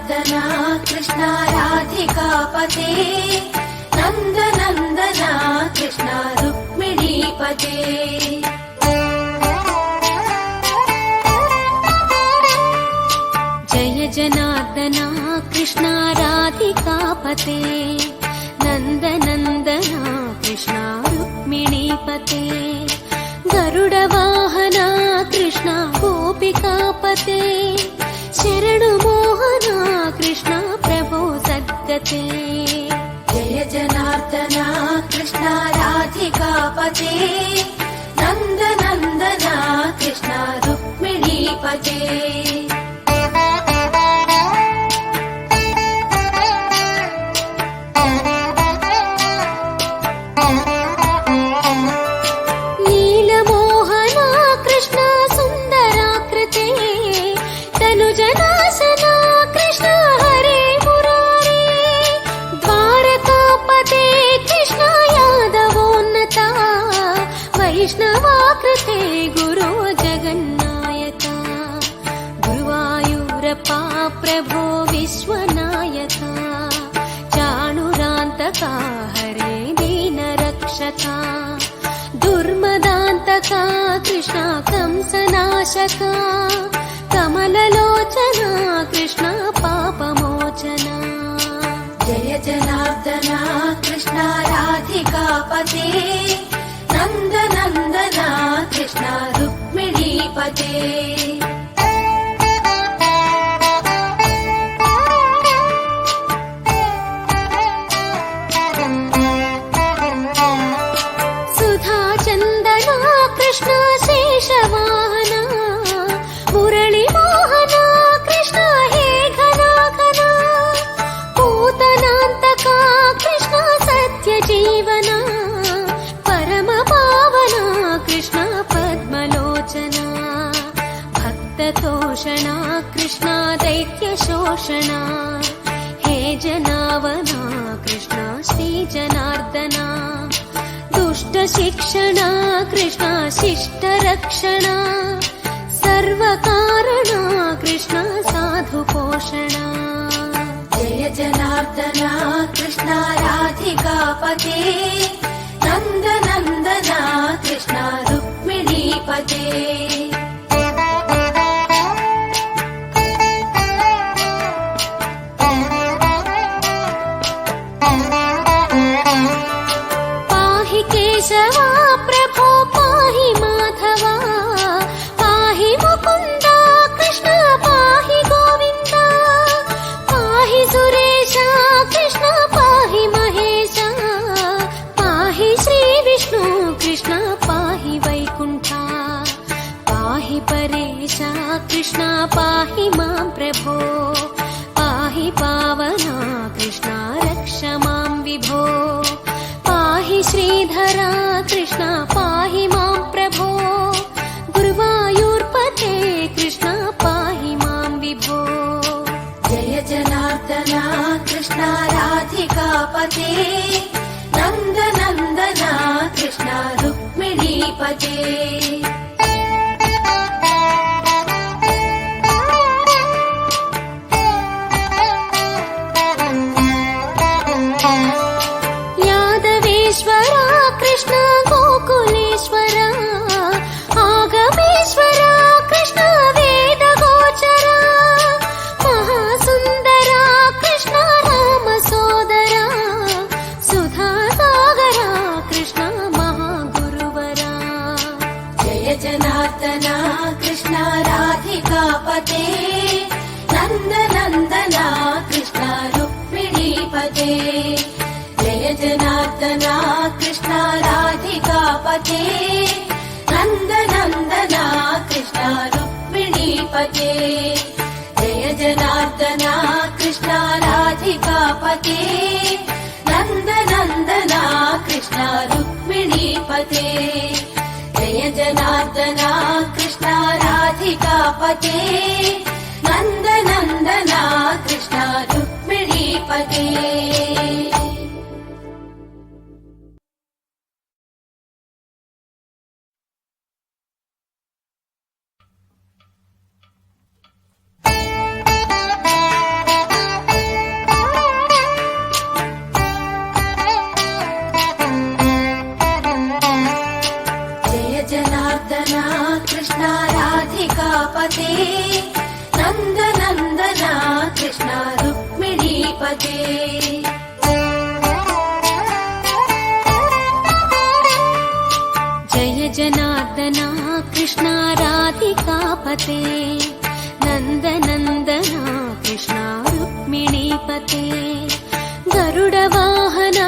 जनार्दन कृष्ण राधिकापते नन्दनन्दन कृष्ण रुक्मिणीपते जय जनार्दन कृष्ण राधिकापते नन्दनन्दन कृष्ण रुक्मिणीपते गरुडवाहन कृष्ण गोपिकापते शरणु मोहन कृष्ण प्रभो सद्गते जय जनार्दन कृष्ण राधिकापते नन्दनन्दन कृष्ण रुक्मिणीपते वैष्णवाकृते गुरो जगन्नायका गुरुवायूरप्पा प्रभो विश्वनायका चाणुरान्तका हरे दीनरक्षका दुर्मदान्तका कृष्ण कंसनाशका कमललोचना कृष्ण पापमोचना जय जनार्दन कृष्ण राधिकापते नन्दनन्दन कृष्ण रुक्मिणीपते सुधाचन्दन कृष्ण शेषवाहन मुरळीमोहन कृष्ण हे घनाघन पूतनान्तका कृष्ण सत्यजीवन कृष्ण पद्मलोचना भक्ततोषणा कृष्ण दैत्यशोषणा हे जनावना कृष्ण श्रीजनार्दना दुष्टशिक्षणा कृष्ण शिष्टरक्षणा सर्वकारणा कृष्ण साधुपोषणा जय जनार्दन कृष्ण राधिकापते नन्दनन्दन कृष्ण रुक्मिणीपते पाहि केशवा प्रभो पाहि माधवा पाहि मुकुन्दा कृष्ण पाहि गोविन्दा पाहि सुरेशा कृष्ण पाहि महेशा पाहि श्रीविष्णु कृष्ण पाहि वैकुण्ठा पाहि परेशा कृष्ण पाहि मां प्रभो पाहि पावना कृष्ण रक्ष मां विभो पाहि श्रीधरा कृष्ण पाहि मां प्रभो गुरुवायूर्पते कृष्ण पाहि मां विभो जय जनार्दन कृष्ण राधिकापते नन्दनन्दन कृष्ण रुक्मिणीपते यादवेश्वर कृष्ण गोकुलेश्वर आगमेश्वर कृष्ण वेदगोचर महासुन्दर कृष्ण रामसोदर सुधासागर कृष्ण महागुरुवरा जय जनार्दन कृष्ण राधिकापते नन्दनन्दन कृष्ण रुक्मिणीपते जय जनार्दन कृष्ण राधिकापते नन्दनन्दन कृष्ण रुक्मिणीपते जय जनार्दन कृष्ण राधिकापते नन्दनन्दन कृष्ण रुक्मिणीपते जय जनार्दन कृष्ण राधिकापते नन्दनन्दन कृष्ण रुक्मिणीपते जनार्दना कृष्णा राधिकापते नन्दनन्दना कृष्णा रुक्मिणीपते जय जनार्दना कृष्णा राधिकापते नन्दनन्दना कृष्णा रुक्मिणीपते गरुडवाहन